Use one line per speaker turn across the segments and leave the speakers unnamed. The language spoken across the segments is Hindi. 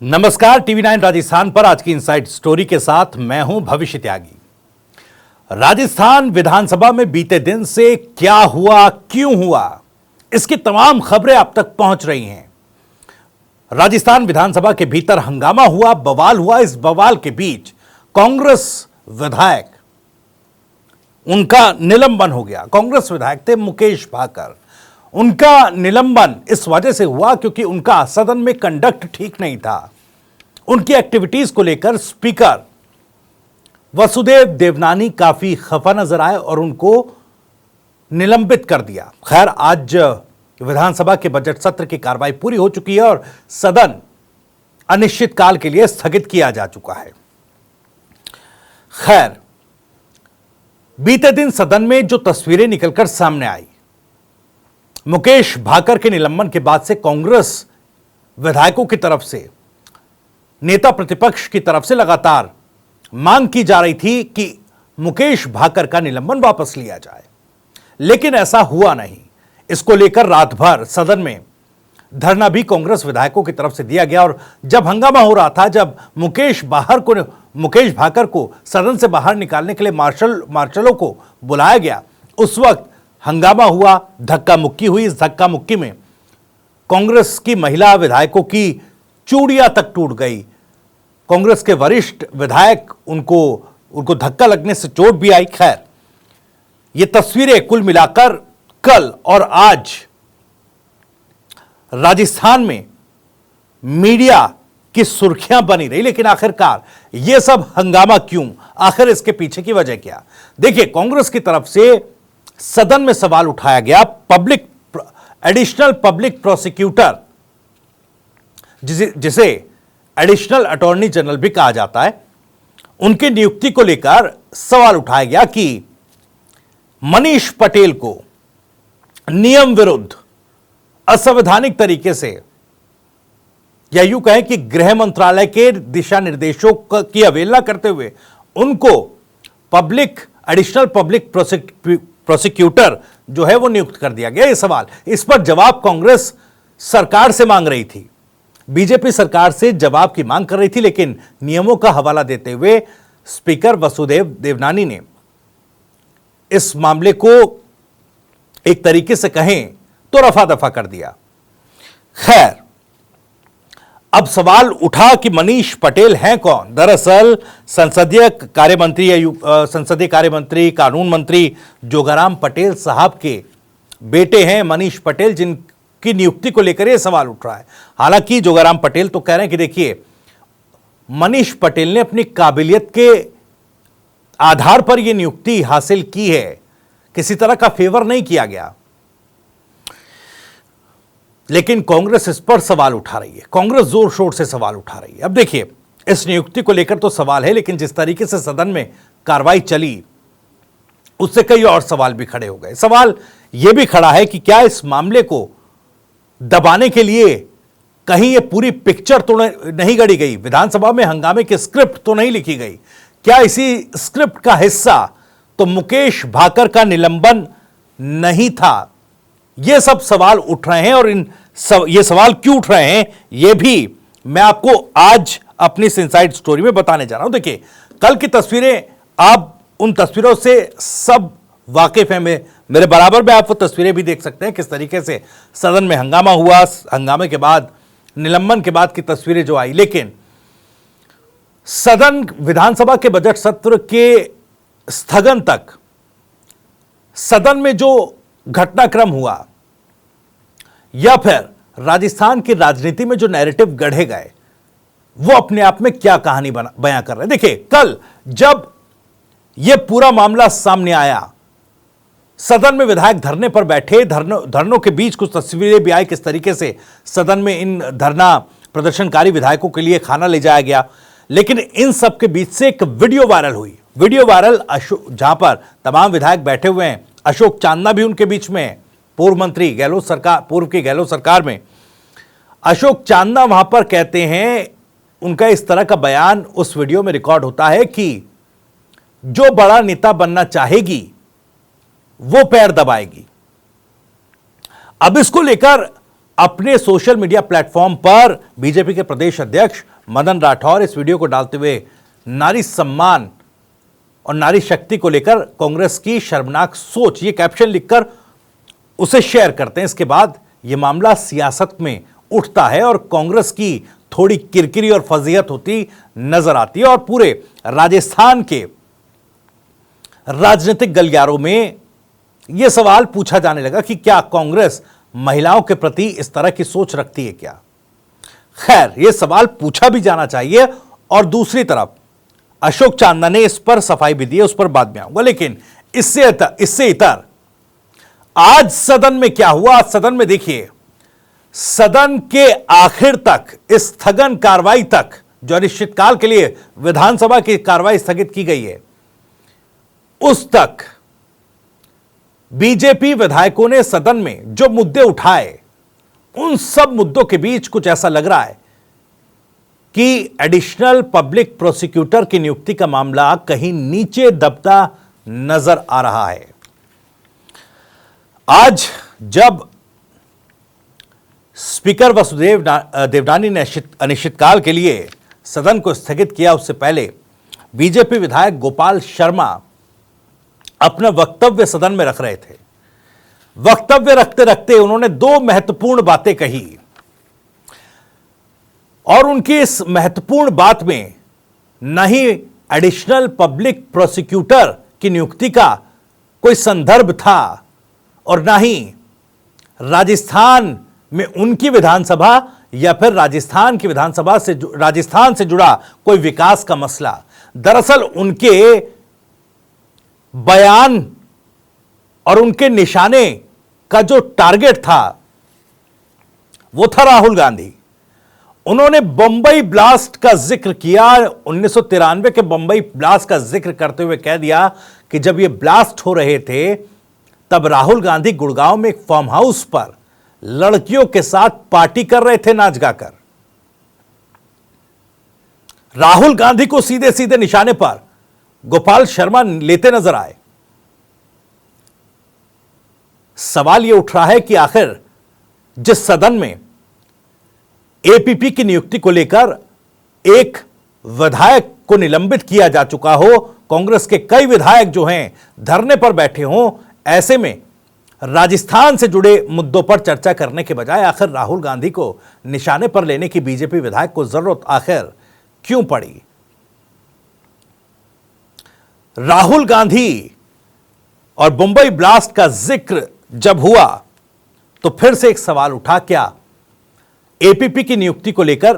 नमस्कार, टीवी 9 राजस्थान पर आज की इनसाइड स्टोरी के साथ मैं हूं भविष्य त्यागी। राजस्थान विधानसभा में बीते दिन से क्या हुआ, क्यों हुआ, इसकी तमाम खबरें अब तक पहुंच रही हैं। राजस्थान विधानसभा के भीतर हंगामा हुआ, बवाल हुआ। इस बवाल के बीच कांग्रेस विधायक, उनका निलंबन हो गया। कांग्रेस विधायक थे मुकेश भाकर। उनका निलंबन इस वजह से हुआ क्योंकि उनका सदन में कंडक्ट ठीक नहीं था। उनकी एक्टिविटीज को लेकर स्पीकर वसुदेव देवनानी काफी खफा नजर आए और उनको निलंबित कर दिया। खैर, आज विधानसभा के बजट सत्र की कार्रवाई पूरी हो चुकी है और सदन अनिश्चितकाल के लिए स्थगित किया जा चुका है। खैर, बीते दिन सदन में जो तस्वीरें निकलकर सामने आई, मुकेश भाकर के निलंबन के बाद से कांग्रेस विधायकों की तरफ से, नेता प्रतिपक्ष की तरफ से लगातार मांग की जा रही थी कि मुकेश भाकर का निलंबन वापस लिया जाए, लेकिन ऐसा हुआ नहीं। इसको लेकर रात भर सदन में धरना भी कांग्रेस विधायकों की तरफ से दिया गया और जब हंगामा हो रहा था, जब मुकेश भाकर को सदन से बाहर निकालने के लिए मार्शलों को बुलाया गया, उस वक्त हंगामा हुआ, धक्का मुक्की हुई। इस धक्का मुक्की में कांग्रेस की महिला विधायकों की चूड़ियां तक टूट गई। कांग्रेस के वरिष्ठ विधायक, उनको धक्का लगने से चोट भी आई। खैर, ये तस्वीरें कुल मिलाकर कल और आज राजस्थान में मीडिया की सुर्खियां बनी रही। लेकिन आखिरकार यह सब हंगामा क्यों, आखिर इसके पीछे की वजह क्या? देखिए, कांग्रेस की तरफ से सदन में सवाल उठाया गया। एडिशनल पब्लिक प्रोसिक्यूटर, जिसे एडिशनल अटॉर्नी जनरल भी कहा जाता है, उनकी नियुक्ति को लेकर सवाल उठाया गया कि मनीष पटेल को नियम विरुद्ध, असंवैधानिक तरीके से, या यूं कहें कि गृह मंत्रालय के दिशा निर्देशों की अवहेलना करते हुए उनको एडिशनल पब्लिक प्रोसिक्यूटर जो है वो नियुक्त कर दिया गया। ये सवाल, इस पर जवाब कांग्रेस सरकार से मांग रही थी, बीजेपी सरकार से जवाब की मांग कर रही थी। लेकिन नियमों का हवाला देते हुए स्पीकर वसुदेव देवनानी ने इस मामले को एक तरीके से कहें तो रफा दफा कर दिया। खैर, अब सवाल उठा कि मनीष पटेल हैं कौन? दरअसल संसदीय कार्य मंत्री, कानून मंत्री जोगाराम पटेल साहब के बेटे हैं मनीष पटेल, जिनकी नियुक्ति को लेकर यह सवाल उठ रहा है। हालांकि जोगाराम पटेल तो कह रहे हैं कि देखिए, मनीष पटेल ने अपनी काबिलियत के आधार पर यह नियुक्ति हासिल की है, किसी तरह का फेवर नहीं किया गया। लेकिन कांग्रेस इस पर सवाल उठा रही है, कांग्रेस जोर शोर से सवाल उठा रही है। अब देखिए, इस नियुक्ति को लेकर तो सवाल है, लेकिन जिस तरीके से सदन में कार्रवाई चली, उससे कई और सवाल भी खड़े हो गए। सवाल यह भी खड़ा है कि क्या इस मामले को दबाने के लिए कहीं यह पूरी पिक्चर तो नहीं गढ़ी गई, विधानसभा में हंगामे की स्क्रिप्ट तो नहीं लिखी गई? क्या इसी स्क्रिप्ट का हिस्सा तो मुकेश भाकर का निलंबन नहीं था? ये सब सवाल उठ रहे हैं और ये सवाल क्यों उठ रहे हैं, ये भी मैं आपको आज अपनी इनसाइड स्टोरी में बताने जा रहा हूं। देखिए, कल की तस्वीरें, आप उन तस्वीरों से सब वाकिफ हैं। मेरे बराबर में आप वो तस्वीरें भी देख सकते हैं, किस तरीके से सदन में हंगामा हुआ, हंगामे के बाद, निलंबन के बाद की तस्वीरें जो आई। लेकिन सदन, विधानसभा के बजट सत्र के स्थगन तक सदन में जो घटनाक्रम हुआ, या फिर राजस्थान की राजनीति में जो नैरेटिव गढ़े गए, वो अपने आप में क्या कहानी बयां कर रहे हैं। देखिए, कल जब यह पूरा मामला सामने आया, सदन में विधायक धरने पर बैठे, धरनों के बीच कुछ तस्वीरें भी आई, किस तरीके से सदन में इन धरना प्रदर्शनकारी विधायकों के लिए खाना ले जाया गया। लेकिन इन सब के बीच से एक वीडियो वायरल हुई। वीडियो वायरल जहां पर तमाम विधायक बैठे हुए हैं, अशोक चांदना भी उनके बीच में है, पूर्व की गहलोत सरकार में अशोक चांदना वहां पर कहते हैं, उनका इस तरह का बयान उस वीडियो में रिकॉर्ड होता है कि जो बड़ा नेता बनना चाहेगी वो पैर दबाएगी। अब इसको लेकर अपने सोशल मीडिया प्लेटफॉर्म पर बीजेपी के प्रदेश अध्यक्ष मदन राठौर इस वीडियो को डालते हुए नारी सम्मान और नारी शक्ति को लेकर कांग्रेस की शर्मनाक सोच, ये कैप्शन लिखकर उसे शेयर करते हैं। इसके बाद यह मामला सियासत में उठता है और कांग्रेस की थोड़ी किरकिरी और फजीहत होती नजर आती है और पूरे राजस्थान के राजनीतिक गलियारों में यह सवाल पूछा जाने लगा कि क्या कांग्रेस महिलाओं के प्रति इस तरह की सोच रखती है क्या। खैर, यह सवाल पूछा भी जाना चाहिए और दूसरी तरफ अशोक चांदना ने इस पर सफाई भी दी है, उस पर बाद में आऊंगा। लेकिन इससे इतर आज सदन में क्या हुआ। आज सदन में देखिए, सदन के आखिर तक, इस स्थगन कार्रवाई तक, जो अनिश्चितकाल के लिए विधानसभा की कार्रवाई स्थगित की गई है, उस तक बीजेपी विधायकों ने सदन में जो मुद्दे उठाए, उन सब मुद्दों के बीच कुछ ऐसा लग रहा है कि एडिशनल पब्लिक प्रोसिक्यूटर की नियुक्ति का मामला कहीं नीचे दबता नजर आ रहा है। आज जब स्पीकर वसुदेव देवनानी ने अनिश्चितकाल के लिए सदन को स्थगित किया, उससे पहले बीजेपी विधायक गोपाल शर्मा अपना वक्तव्य सदन में रख रहे थे। वक्तव्य रखते रखते उन्होंने दो महत्वपूर्ण बातें कही और उनकी इस महत्वपूर्ण बात में न ही एडिशनल पब्लिक प्रोसिक्यूटर की नियुक्ति का कोई संदर्भ था और न ही राजस्थान में उनकी विधानसभा या फिर राजस्थान से जुड़ा कोई विकास का मसला। दरअसल उनके बयान और उनके निशाने का जो टारगेट था वो था राहुल गांधी। उन्होंने बंबई ब्लास्ट का जिक्र किया। 1993 के बंबई ब्लास्ट का जिक्र करते हुए कह दिया कि जब ये ब्लास्ट हो रहे थे तब राहुल गांधी गुड़गांव में एक फार्म हाउस पर लड़कियों के साथ पार्टी कर रहे थे, नाच गाकर। राहुल गांधी को सीधे सीधे निशाने पर गोपाल शर्मा लेते नजर आए। सवाल यह उठ रहा है कि आखिर जिस सदन में एपीपी की नियुक्ति को लेकर एक विधायक को निलंबित किया जा चुका हो, कांग्रेस के कई विधायक जो हैं धरने पर बैठे हों, ऐसे में राजस्थान से जुड़े मुद्दों पर चर्चा करने के बजाय आखिर राहुल गांधी को निशाने पर लेने की बीजेपी विधायक को जरूरत आखिर क्यों पड़ी। राहुल गांधी और मुंबई ब्लास्ट का जिक्र जब हुआ तो फिर से एक सवाल उठा, क्या एपीपी की नियुक्ति को लेकर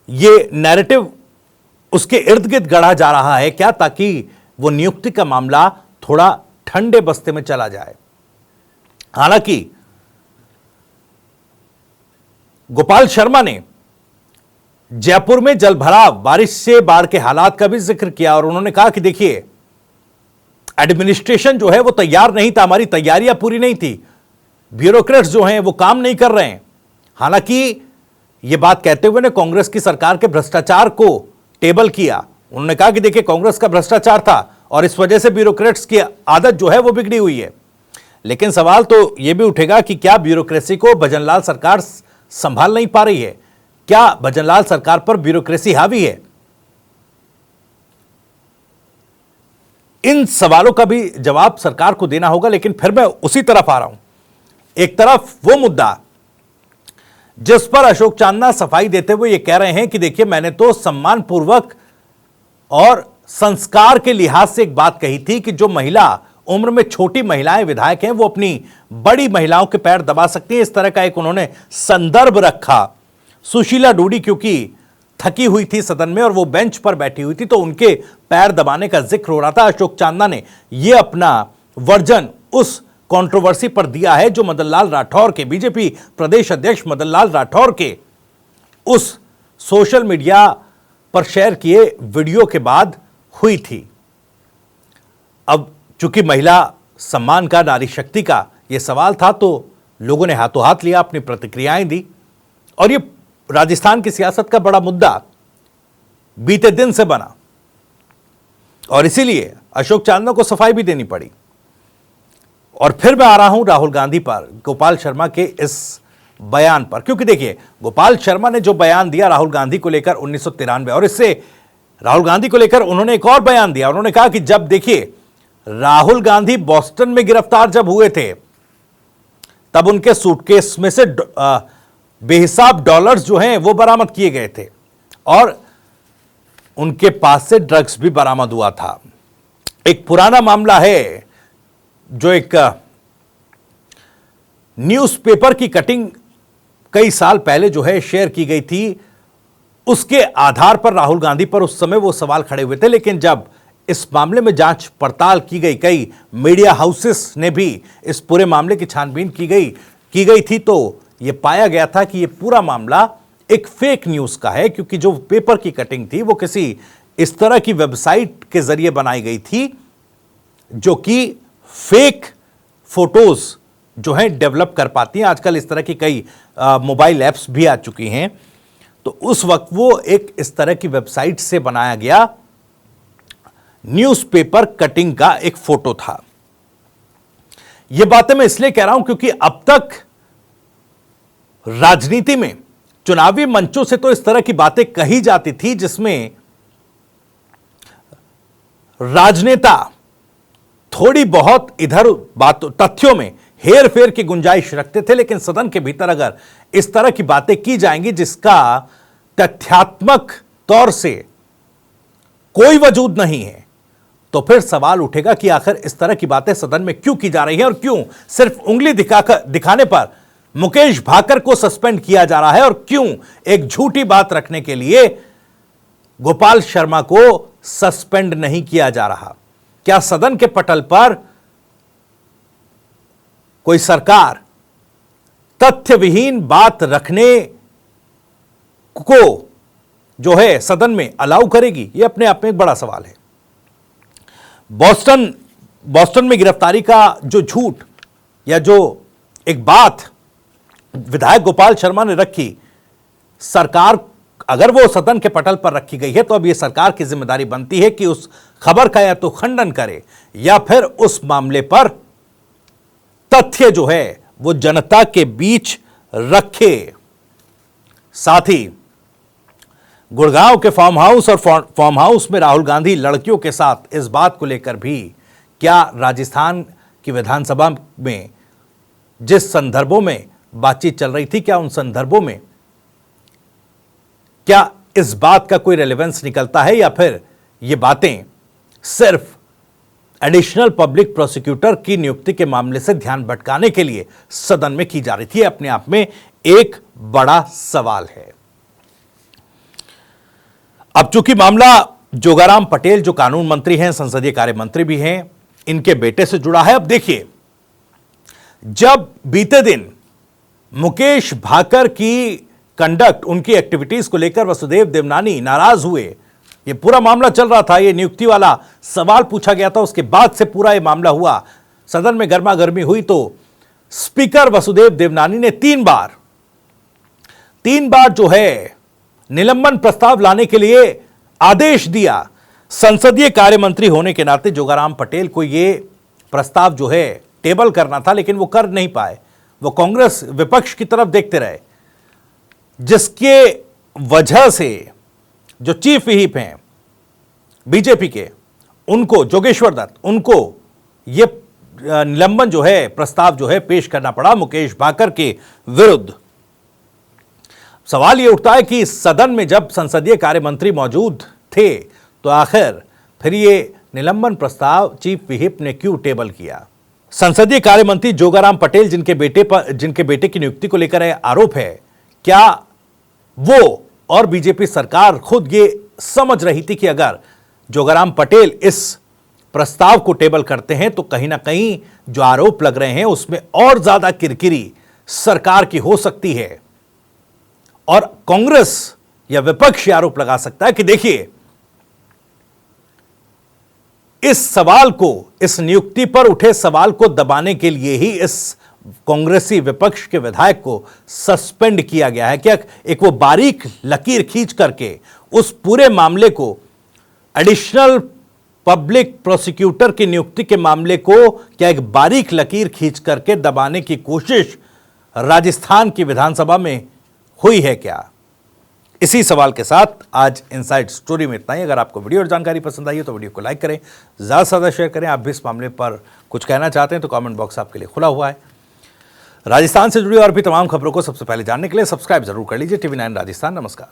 यह नैरेटिव उसके इर्द गिर्द गढ़ा जा रहा है क्या, ताकि वो नियुक्ति का मामला थोड़ा ठंडे बस्ते में चला जाए। हालांकि गोपाल शर्मा ने जयपुर में जलभराव, बारिश से बाढ़ के हालात का भी जिक्र किया और उन्होंने कहा कि देखिए, एडमिनिस्ट्रेशन जो है वो तैयार नहीं था, हमारी तैयारियां पूरी नहीं थी, ब्यूरोक्रेट्स जो हैं वो काम नहीं कर रहे हैं। हालांकि यह बात कहते हुए ने कांग्रेस की सरकार के भ्रष्टाचार को टेबल किया। उन्होंने कहा कि देखिए, कांग्रेस का भ्रष्टाचार था और इस वजह से ब्यूरोक्रेट्स की आदत जो है वो बिगड़ी हुई है। लेकिन सवाल तो यह भी उठेगा कि क्या ब्यूरोक्रेसी को भजनलाल सरकार संभाल नहीं पा रही है? क्या भजनलाल सरकार पर ब्यूरोक्रेसी हावी है? इन सवालों का भी जवाब सरकार को देना होगा। लेकिन फिर मैं उसी तरफ आ रहा हूं। एक तरफ वो मुद्दा जिस पर अशोक चांदना सफाई देते हुए ये कह रहे हैं कि देखिए, मैंने तो सम्मानपूर्वक और संस्कार के लिहाज से एक बात कही थी कि जो महिला उम्र में छोटी महिलाएं विधायक हैं वो अपनी बड़ी महिलाओं के पैर दबा सकती हैं। इस तरह का एक उन्होंने संदर्भ रखा। सुशीला डूडी क्योंकि थकी हुई थी सदन में और वो बेंच पर बैठी हुई थी तो उनके पैर दबाने का जिक्र हो रहा था। अशोक चांदना ने यह अपना वर्जन उस कंट्रोवर्सी पर दिया है जो मदनलाल राठौर के, बीजेपी प्रदेश अध्यक्ष मदनलाल राठौर के उस सोशल मीडिया पर शेयर किए वीडियो के बाद हुई थी। अब चूंकि महिला सम्मान का, नारी शक्ति का यह सवाल था तो लोगों ने हाथों हाथ लिया, अपनी प्रतिक्रियाएं दी और यह राजस्थान की सियासत का बड़ा मुद्दा बीते दिन से बना और इसीलिए अशोक चांदना को सफाई भी देनी पड़ी। और फिर मैं आ रहा हूं राहुल गांधी पर, गोपाल शर्मा के इस बयान पर, क्योंकि देखिए गोपाल शर्मा ने जो बयान दिया राहुल गांधी को लेकर 1993, और इससे राहुल गांधी को लेकर उन्होंने एक और बयान दिया। उन्होंने कहा कि जब देखिए राहुल गांधी बोस्टन में गिरफ्तार जब हुए थे तब उनके सूटकेस में से बेहिसाब डॉलर्स जो हैं वो बरामद किए गए थे और उनके पास से ड्रग्स भी बरामद हुआ था। एक पुराना मामला है जो एक न्यूज़पेपर की कटिंग कई साल पहले जो है शेयर की गई थी, उसके आधार पर राहुल गांधी पर उस समय वो सवाल खड़े हुए थे। लेकिन जब इस मामले में जांच पड़ताल की गई, कई मीडिया हाउसेस ने भी इस पूरे मामले की छानबीन की गई थी, तो ये पाया गया था कि ये पूरा मामला एक फेक न्यूज़ का है, क्योंकि जो पेपर की कटिंग थी वो किसी इस तरह की वेबसाइट के जरिए बनाई गई थी जो कि फेक फोटोज जो है डेवलप कर पाती हैं। आजकल इस तरह की कई मोबाइल ऐप्स भी आ चुकी हैं, तो उस वक्त वो एक इस तरह की वेबसाइट से बनाया गया न्यूज़पेपर कटिंग का एक फोटो था। ये बातें मैं इसलिए कह रहा हूं क्योंकि अब तक राजनीति में चुनावी मंचों से तो इस तरह की बातें कही जाती थी जिसमें राजनेता थोड़ी बहुत इधर बातों तथ्यों में हेर फेर की गुंजाइश रखते थे, लेकिन सदन के भीतर अगर इस तरह की बातें की जाएंगी जिसका तथ्यात्मक तौर से कोई वजूद नहीं है, तो फिर सवाल उठेगा कि आखिर इस तरह की बातें सदन में क्यों की जा रही हैं और क्यों सिर्फ उंगली दिखाने पर मुकेश भाकर को सस्पेंड किया जा रहा है और क्यों एक झूठी बात रखने के लिए गोपाल शर्मा को सस्पेंड नहीं किया जा रहा। क्या सदन के पटल पर कोई सरकार तथ्य विहीन बात रखने को जो है सदन में अलाउ करेगी? यह अपने आप में एक बड़ा सवाल है। बोस्टन में गिरफ्तारी का जो झूठ या जो एक बात विधायक गोपाल शर्मा ने रखी, सरकार अगर वो सदन के पटल पर रखी गई है तो अब यह सरकार की जिम्मेदारी बनती है कि उस खबर का या तो खंडन करे या फिर उस मामले पर तथ्य जो है वो जनता के बीच रखे। साथ ही गुड़गांव के फार्म हाउस में राहुल गांधी लड़कियों के साथ इस बात को लेकर भी क्या राजस्थान की विधानसभा में जिस संदर्भों में बातचीत चल रही थी, क्या उन संदर्भों में क्या इस बात का कोई रेलेवेंस निकलता है या फिर ये बातें सिर्फ एडिशनल पब्लिक प्रोसिक्यूटर की नियुक्ति के मामले से ध्यान भटकाने के लिए सदन में की जा रही थी? अपने आप में एक बड़ा सवाल है। अब चूंकि मामला जोगाराम पटेल जो कानून मंत्री हैं, संसदीय कार्य मंत्री भी हैं, इनके बेटे से जुड़ा है। अब देखिए, जब बीते दिन मुकेश भाकर की कंडक्ट, उनकी एक्टिविटीज को लेकर वसुदेव देवनानी नाराज हुए, ये पूरा मामला चल रहा था, ये नियुक्ति वाला सवाल पूछा गया था, उसके बाद से पूरा ये मामला हुआ, सदन में गर्मा गर्मी हुई, तो स्पीकर वसुदेव देवनानी ने तीन बार जो है निलंबन प्रस्ताव लाने के लिए आदेश दिया। संसदीय कार्य मंत्री होने के नाते जोगाराम पटेल को ये प्रस्ताव जो है टेबल करना था, लेकिन वो कर नहीं पाए। वो कांग्रेस विपक्ष की तरफ देखते रहे, जिसके वजह से जो चीफ व्हिप हैं बीजेपी के, उनको जोगेश्वर दत्त, उनको ये निलंबन जो है प्रस्ताव जो है पेश करना पड़ा मुकेश भाकर के विरुद्ध। सवाल यह उठता है कि सदन में जब संसदीय कार्य मंत्री मौजूद थे तो आखिर फिर ये निलंबन प्रस्ताव चीफ व्हिप ने क्यों टेबल किया? संसदीय कार्य मंत्री जोगाराम पटेल जिनके बेटे की नियुक्ति को लेकर आरोप है, क्या वो और बीजेपी सरकार खुद ये समझ रही थी कि अगर जोगाराम पटेल इस प्रस्ताव को टेबल करते हैं तो कहीं ना कहीं जो आरोप लग रहे हैं उसमें और ज्यादा किरकिरी सरकार की हो सकती है, और कांग्रेस या विपक्ष आरोप लगा सकता है कि देखिए, इस सवाल को, इस नियुक्ति पर उठे सवाल को दबाने के लिए ही इस कांग्रेसी विपक्ष के विधायक को सस्पेंड किया गया है। क्या एक वो बारीक लकीर खींच करके उस पूरे मामले को, एडिशनल पब्लिक प्रोसिक्यूटर की नियुक्ति के मामले को, क्या एक बारीक लकीर खींच करके दबाने की कोशिश राजस्थान की विधानसभा में हुई है क्या? इसी सवाल के साथ आज इनसाइड स्टोरी में इतना ही। अगर आपको वीडियो और जानकारी पसंद आई है तो वीडियो को लाइक करें, ज़्यादा से ज़्यादा शेयर करें। आप भी इस मामले पर कुछ कहना चाहते हैं तो कमेंट बॉक्स आपके लिए खुला हुआ है। राजस्थान से जुड़ी और भी तमाम खबरों को सबसे पहले जानने के लिए सब्सक्राइब जरूर कर लीजिए TV9 राजस्थान। नमस्कार।